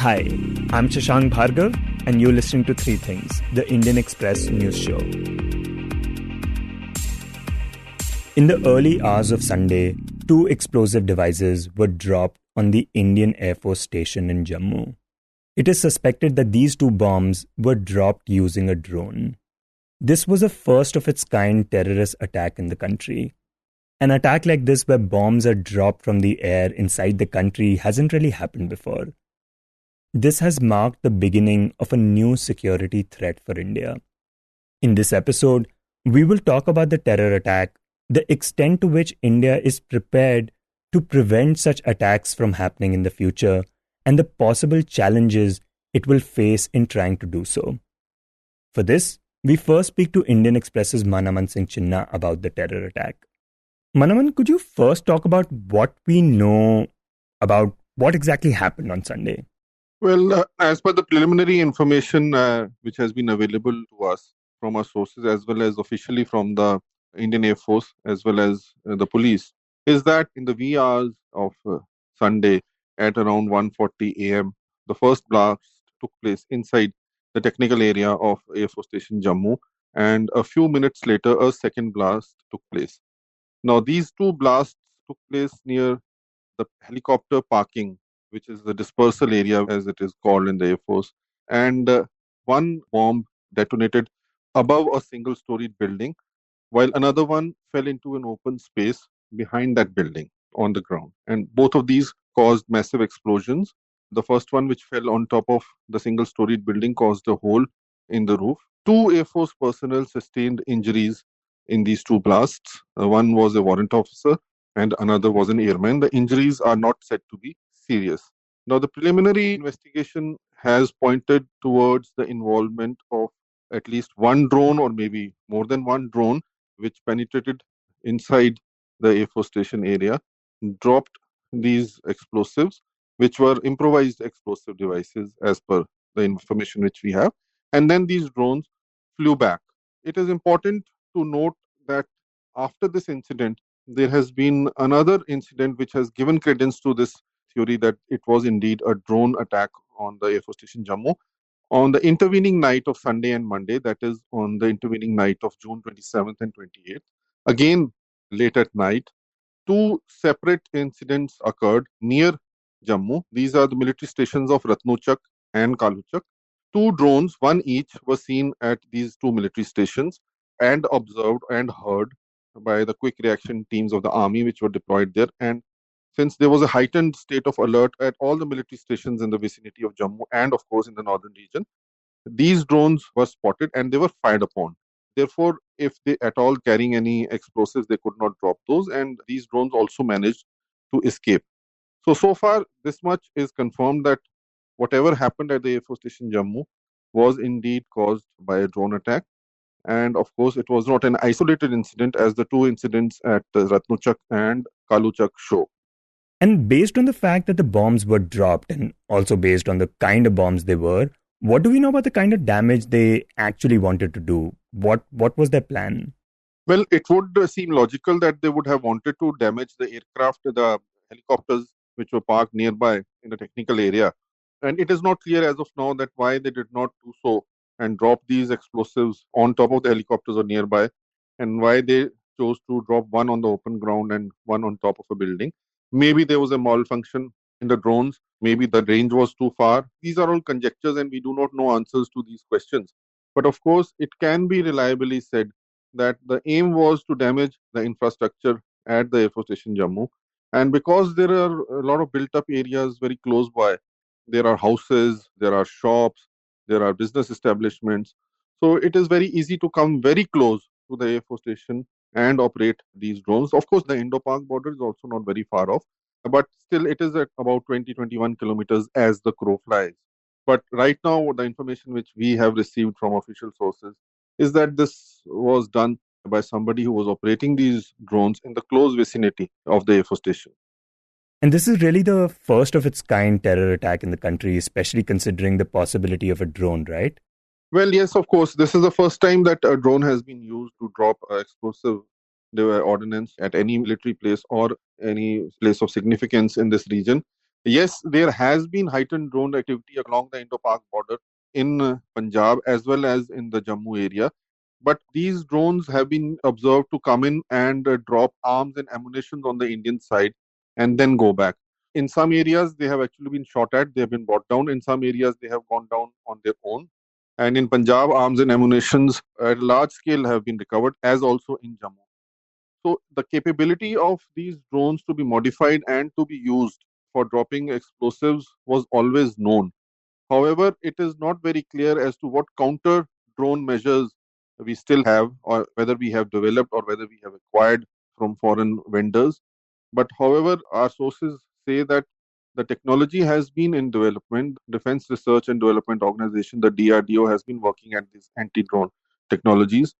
Hi, I'm Shashank Bhargav, and you're listening to Three Things, the Indian Express news show. In the early hours of Sunday, 2 explosive devices were dropped on the Indian Air Force station in Jammu. It is suspected that these 2 bombs were dropped using a drone. This was a first-of-its-kind terrorist attack in the country. An attack like this where bombs are dropped from the air inside the country hasn't really happened before. This has marked the beginning of a new security threat for India. In this episode, we will talk about the terror attack, the extent to which India is prepared to prevent such attacks from happening in the future, and the possible challenges it will face in trying to do so. For this, we first speak to Indian Express's Aman Singh Chhina about the terror attack. Aman, could you first talk about what we know about what exactly happened on Sunday? Well, as per the preliminary information which has been available to us from our sources as well as officially from the Indian Air Force as well as the police, is that in the wee hours of Sunday at around 1:40 a.m., the first blast took place inside the technical area of Air Force Station Jammu, and a few minutes later, a second blast took place. Now, these 2 blasts took place near the helicopter parking, which is the dispersal area as it is called in the Air Force. And one bomb detonated above a single-storied building, while another one fell into an open space behind that building on the ground. And both of these caused massive explosions. The first one, which fell on top of the single-storied building, caused a hole in the roof. 2 Air Force personnel sustained injuries in these 2 blasts. One was a warrant officer and another was an airman. The injuries are not said to be serious. Now, the preliminary investigation has pointed towards the involvement of at least one drone or maybe more than one drone, which penetrated inside the Air Force Station area, dropped these explosives, which were improvised explosive devices as per the information which we have. And then these drones flew back. It is important to note that after this incident, there has been another incident which has given credence to this theory that it was indeed a drone attack on the Air Force Station Jammu on the intervening night of Sunday and Monday, that is on the intervening night of June 27th and 28th. Again, late at night, 2 separate incidents occurred near Jammu. These are the military stations of Ratnuchak and Kaluchak. 2 drones, one each, were seen at these 2 military stations and observed and heard by the quick reaction teams of the army which were deployed there. And since there was a heightened state of alert at all the military stations in the vicinity of Jammu and of course in the northern region, these drones were spotted and they were fired upon. Therefore, if they at all carrying any explosives, they could not drop those, and these drones also managed to escape. So far, this much is confirmed that whatever happened at the Air Force Station Jammu was indeed caused by a drone attack. And of course, it was not an isolated incident as the 2 incidents at Ratnuchak and Kaluchak show. And based on the fact that the bombs were dropped and also based on the kind of bombs they were, what do we know about the kind of damage they actually wanted to do? What was their plan? Well, it would seem logical that they would have wanted to damage the aircraft, the helicopters which were parked nearby in the technical area. And it is not clear as of now that why they did not do so and drop these explosives on top of the helicopters or nearby, and why they chose to drop one on the open ground and one on top of a building. Maybe there was a malfunction in the drones. Maybe the range was too far. These are all conjectures and we do not know answers to these questions. But of course, it can be reliably said that the aim was to damage the infrastructure at the Air Force Station Jammu. And because there are a lot of built up areas very close by, there are houses, there are shops, there are business establishments. So it is very easy to come very close to the Air Force Station and operate these drones. Of course, the Indo-Pak border is also not very far off, but still it is at about 20-21 kilometers as the crow flies. But right now, the information which we have received from official sources is that this was done by somebody who was operating these drones in the close vicinity of the Air Force Station. And this is really the first of its kind terror attack in the country, especially considering the possibility of a drone, right? Well, yes, of course. This is the first time that a drone has been used to drop explosive ordnance at any military place or any place of significance in this region. Yes, there has been heightened drone activity along the Indo-Pak border in Punjab as well as in the Jammu area. But these drones have been observed to come in and drop arms and ammunition on the Indian side and then go back. In some areas, they have actually been shot at, they have been brought down. In some areas, they have gone down on their own. And in Punjab, arms and ammunitions at large scale have been recovered, as also in Jammu. So the capability of these drones to be modified and to be used for dropping explosives was always known. However, it is not very clear as to what counter drone measures we still have, or whether we have developed or whether we have acquired from foreign vendors. But however, our sources say that the technology has been in development. Defense Research and Development Organization, the DRDO, has been working at these anti-drone technologies,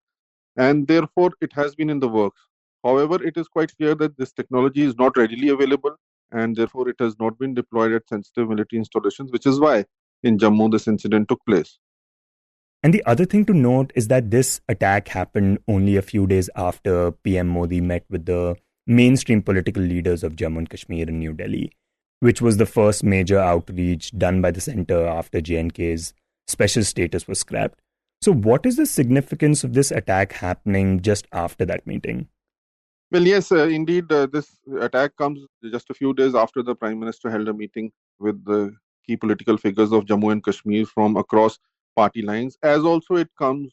and therefore it has been in the works. However, it is quite clear that this technology is not readily available, and therefore it has not been deployed at sensitive military installations, which is why in Jammu this incident took place. And the other thing to note is that this attack happened only a few days after PM Modi met with the mainstream political leaders of Jammu and Kashmir in New Delhi, which was the first major outreach done by the center after J&K's special status was scrapped. So, what is the significance of this attack happening just after that meeting? Well, yes, indeed, this attack comes just a few days after the Prime Minister held a meeting with the key political figures of Jammu and Kashmir from across party lines, as also it comes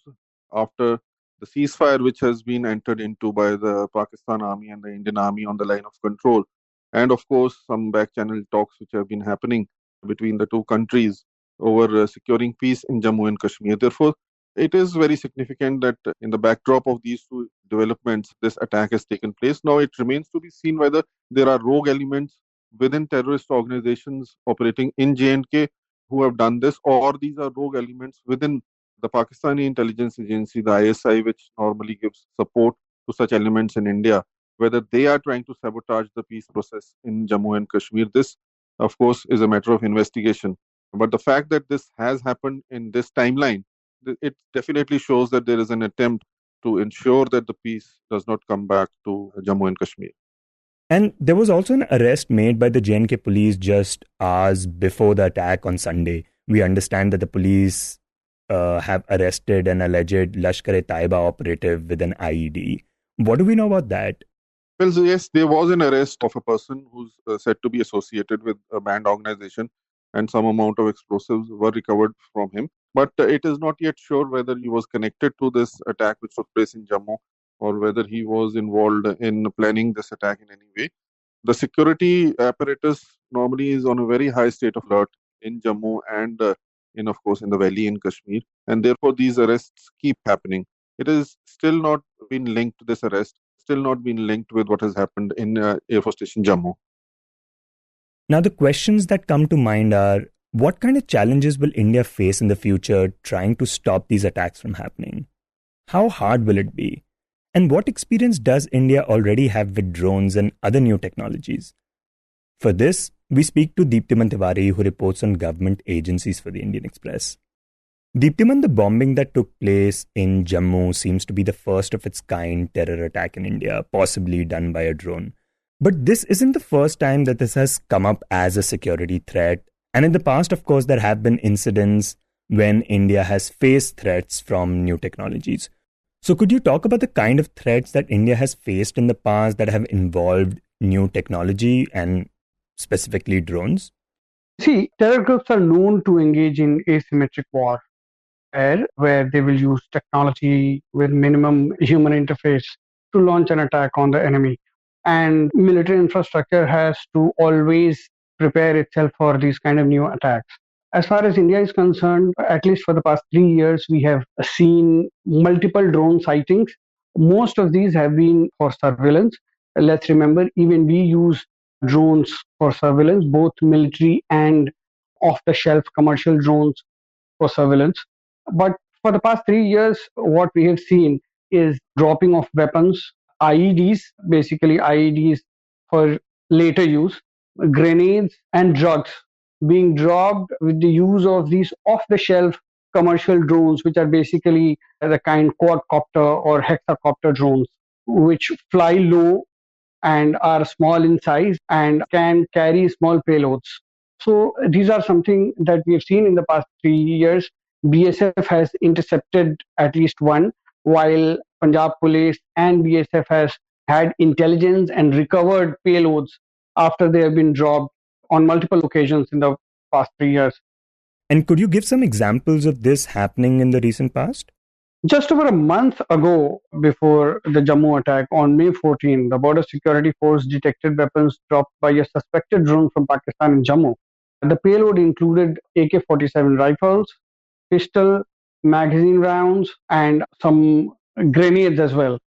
after the ceasefire which has been entered into by the Pakistan Army and the Indian Army on the line of control. And of course, some back channel talks which have been happening between the two countries over securing peace in Jammu and Kashmir. Therefore, it is very significant that in the backdrop of these two developments, this attack has taken place. Now, it remains to be seen whether there are rogue elements within terrorist organizations operating in J&K who have done this, or these are rogue elements within the Pakistani intelligence agency, the ISI, which normally gives support to such elements in India, whether they are trying to sabotage the peace process in Jammu and Kashmir. This, of course, is a matter of investigation. But the fact that this has happened in this timeline, it definitely shows that there is an attempt to ensure that the peace does not come back to Jammu and Kashmir. And there was also an arrest made by the J&K police just hours before the attack on Sunday. We understand that the police have arrested an alleged Lashkar-e-Taiba operative with an IED. What do we know about that? Well, so yes, there was an arrest of a person who's said to be associated with a banned organization, and some amount of explosives were recovered from him. But it is not yet sure whether he was connected to this attack which took place in Jammu, or whether he was involved in planning this attack in any way. The security apparatus normally is on a very high state of alert in Jammu and of course, in the valley in Kashmir. And therefore, these arrests keep happening. It is still not been linked to this arrest, still not been linked with what has happened in Air Force Station Jammu. Now, the questions that come to mind are, what kind of challenges will India face in the future trying to stop these attacks from happening? How hard will it be? And what experience does India already have with drones and other new technologies? For this, we speak to Deeptiman Tiwary, who reports on government agencies for the Indian Express. Deeptiman, the bombing that took place in Jammu seems to be the first of its kind terror attack in India, possibly done by a drone. But this isn't the first time that this has come up as a security threat. And in the past, of course, there have been incidents when India has faced threats from new technologies. So could you talk about the kind of threats that India has faced in the past that have involved new technology and specifically drones? See, terror groups are known to engage in asymmetric war, where they will use technology with minimum human interface to launch an attack on the enemy. And military infrastructure has to always prepare itself for these kind of new attacks. As far as India is concerned, at least for the past 3 years, we have seen multiple drone sightings. Most of these have been for surveillance. Let's remember, even we use drones for surveillance, both military and off the shelf commercial drones for surveillance. But for the past 3 years, what we have seen is dropping of weapons, IEDs, basically IEDs for later use, grenades, and drugs being dropped with the use of these off the shelf commercial drones, which are basically the kind quadcopter or hexacopter drones, which fly low and are small in size and can carry small payloads. So these are something that we have seen in the past 3 years. BSF has intercepted at least one, while Punjab Police and BSF has had intelligence and recovered payloads after they have been dropped on multiple occasions in the past 3 years. And could you give some examples of this happening in the recent past? Just over a month ago, before the Jammu attack on May 14, the Border Security Force detected weapons dropped by a suspected drone from Pakistan in Jammu. The payload included AK-47 rifles, pistol, magazine rounds, and some grenades as well.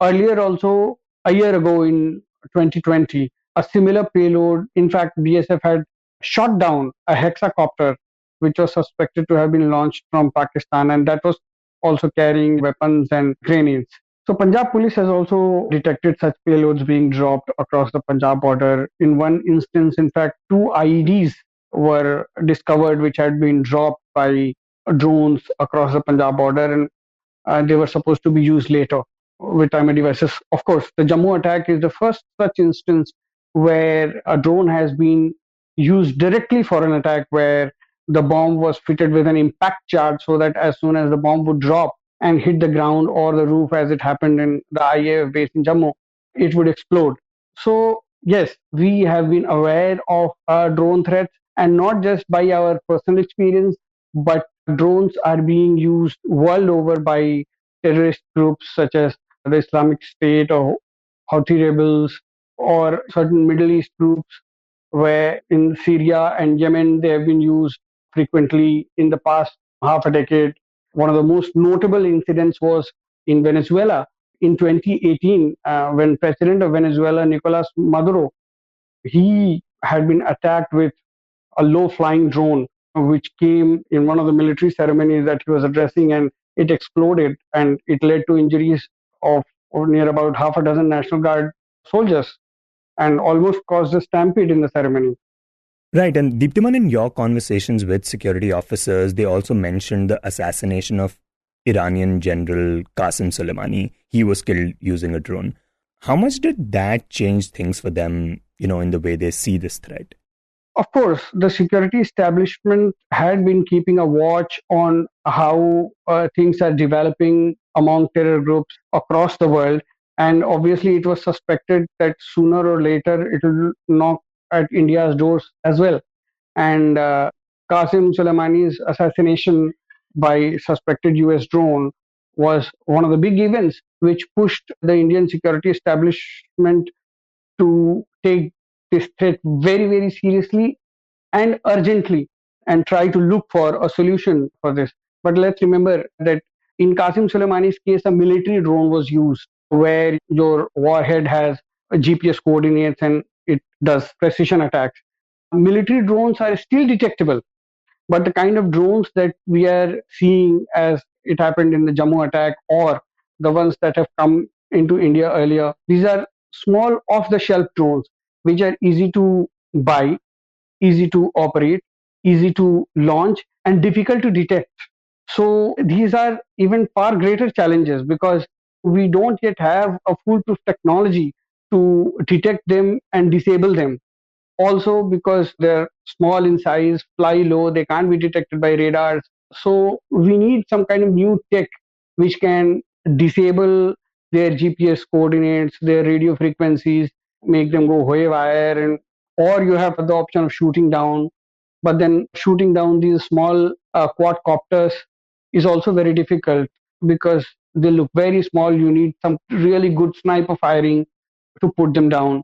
Earlier, also, a year ago in 2020, a similar payload, in fact, BSF had shot down a hexacopter which was suspected to have been launched from Pakistan, and that was also carrying weapons and grenades. So, Punjab police has also detected such payloads being dropped across the Punjab border. In one instance, in fact, two IEDs were discovered which had been dropped by drones across the Punjab border, and they were supposed to be used later with timely devices. Of course, the Jammu attack is the first such instance where a drone has been used directly for an attack, where the bomb was fitted with an impact charge so that as soon as the bomb would drop and hit the ground or the roof, as it happened in the IAF base in Jammu, it would explode. So, yes, we have been aware of drone threats, and not just by our personal experience, but drones are being used world over by terrorist groups such as the Islamic State or Houthi rebels or certain Middle East groups, where in Syria and Yemen they have been used frequently in the past half a decade. One of the most notable incidents was in Venezuela in 2018 when President of Venezuela, Nicolas Maduro, he had been attacked with a low flying drone which came in one of the military ceremonies that he was addressing, and it exploded and it led to injuries of near about half a dozen National Guard soldiers and almost caused a stampede in the ceremony. Right, and Deeptiman, in your conversations with security officers, they also mentioned the assassination of Iranian General Qasem Soleimani. He was killed using a drone. How much did that change things for them, in the way they see this threat? Of course, the security establishment had been keeping a watch on how things are developing among terror groups across the world. And obviously, it was suspected that sooner or later it will knock at India's doors as well. And Qasem Soleimani's assassination by suspected US drone was one of the big events which pushed the Indian security establishment to take this threat very, very seriously and urgently and try to look for a solution for this. But let's remember that in Qasem Soleimani's case, a military drone was used where your warhead has GPS coordinates and it does precision attacks. Military drones are still detectable, but the kind of drones that we are seeing, as it happened in the Jammu attack or the ones that have come into India earlier, these are small off the shelf drones which are easy to buy, easy to operate, easy to launch, and difficult to detect. So these are even far greater challenges because we don't yet have a foolproof technology to detect them and disable them. Also, because they're small in size, fly low, they can't be detected by radars. So we need some kind of new tech which can disable their GPS coordinates, their radio frequencies, make them go haywire, and or you have the option of shooting down. But then shooting down these small quadcopters is also very difficult because they look very small. You need some really good sniper firing to put them down.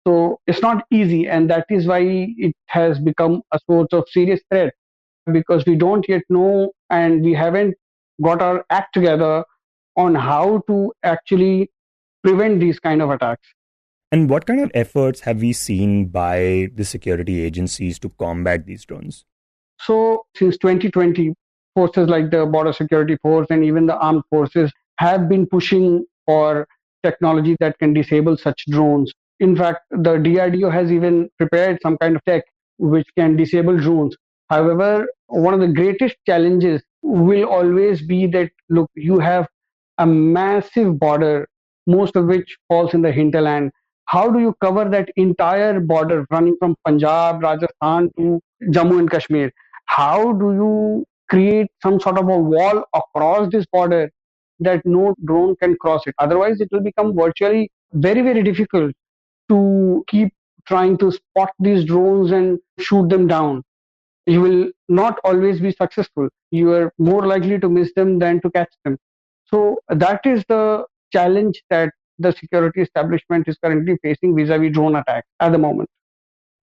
So it's not easy, and that is why it has become a source of serious threat because we don't yet know and we haven't got our act together on how to actually prevent these kind of attacks. And what kind of efforts have we seen by the security agencies to combat these drones? So since 2020, forces like the Border Security Force and even the armed forces have been pushing for technology that can disable such drones. In fact, the DRDO has even prepared some kind of tech which can disable drones. However, one of the greatest challenges will always be that, look, you have a massive border, most of which falls in the hinterland. how do you cover that entire border running from Punjab, Rajasthan to Jammu and Kashmir? How do you create some sort of a wall across this border that no drone can cross it? Otherwise, it will become virtually very, very difficult to keep trying to spot these drones and shoot them down. You will not always be successful. You are more likely to miss them than to catch them. So that is the challenge that the security establishment is currently facing vis-a-vis drone attacks at the moment.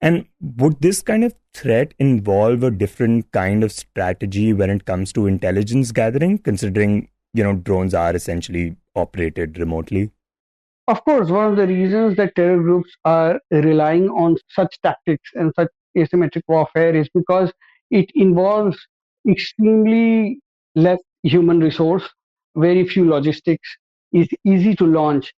And would this kind of threat involve a different kind of strategy when it comes to intelligence gathering, considering, drones are essentially operated remotely? Of course, one of the reasons that terror groups are relying on such tactics and such asymmetric warfare is because it involves extremely less human resource, very few logistics, is easy to launch.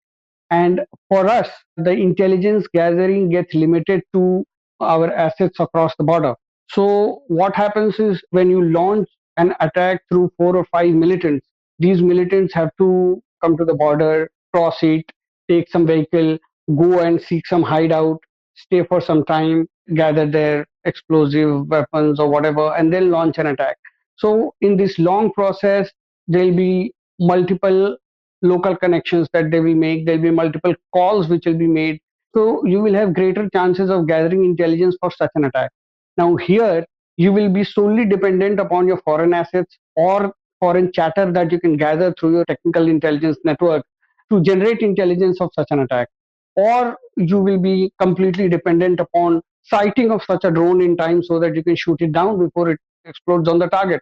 And for us, the intelligence gathering gets limited to our assets across the border. So, what happens is when you launch an attack through 4 or 5 militants, these militants have to come to the border, cross it, take some vehicle, go and seek some hideout, stay for some time, gather their explosive weapons or whatever, and then launch an attack. So, in this long process, there'll be multiple local connections that they will make. There'll be multiple calls which will be made. So you will have greater chances of gathering intelligence for such an attack. Now here you will be solely dependent upon your foreign assets or foreign chatter that you can gather through your technical intelligence network to generate intelligence of such an attack. Or you will be completely dependent upon sighting of such a drone in time so that you can shoot it down before it explodes on the target.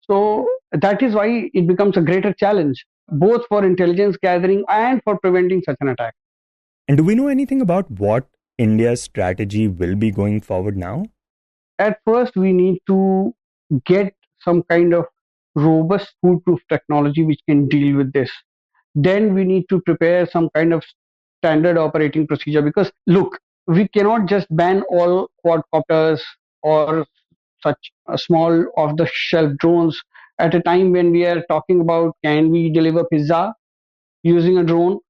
So that is why it becomes a greater challenge, both for intelligence gathering and for preventing such an attack. And do we know anything about what India's strategy will be going forward now? At first, we need to get some kind of robust foolproof technology which can deal with this. Then we need to prepare some kind of standard operating procedure because, look, we cannot just ban all quadcopters or such small off the shelf drones at a time when we are talking about can we deliver pizza using a drone.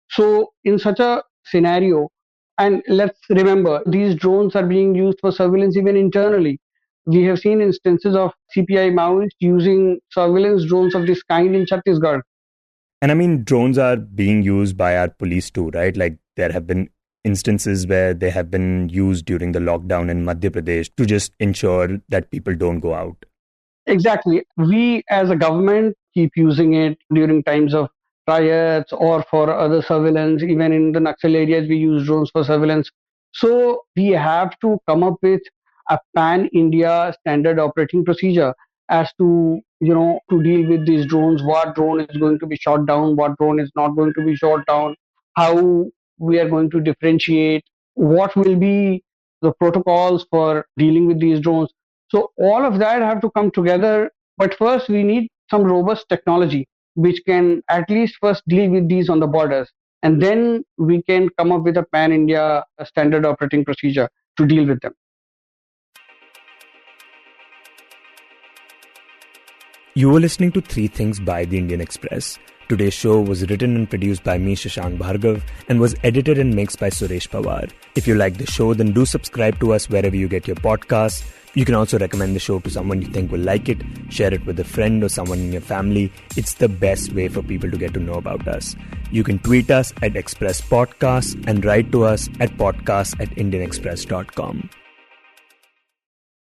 So in such a scenario, and let's remember these drones are being used for surveillance even internally. We have seen instances of CPI Maoists using surveillance drones of this kind in Chhattisgarh. And I mean, drones are being used by our police too, right? Like there have been instances where they have been used during the lockdown in Madhya Pradesh to just ensure that people don't go out. Exactly. We as a government keep using it during times of riots or for other surveillance. Even in the Naxal areas, we use drones for surveillance. So we have to come up with a pan-India standard operating procedure as to, to deal with these drones, what drone is going to be shot down, what drone is not going to be shot down, how we are going to differentiate, what will be the protocols for dealing with these drones. So all of that have to come together. But first, we need some robust technology which can at least first deal with these on the borders. And then we can come up with a pan-India standard operating procedure to deal with them. You were listening to Three Things by The Indian Express. Today's show was written and produced by me, Shashank Bhargav, and was edited and mixed by Suresh Pawar. If you like the show, then do subscribe to us wherever you get your podcasts. You can also recommend the show to someone you think will like it, share it with a friend or someone in your family. It's the best way for people to get to know about us. You can tweet us at Express Podcasts and write to us at podcasts@indianexpress.com.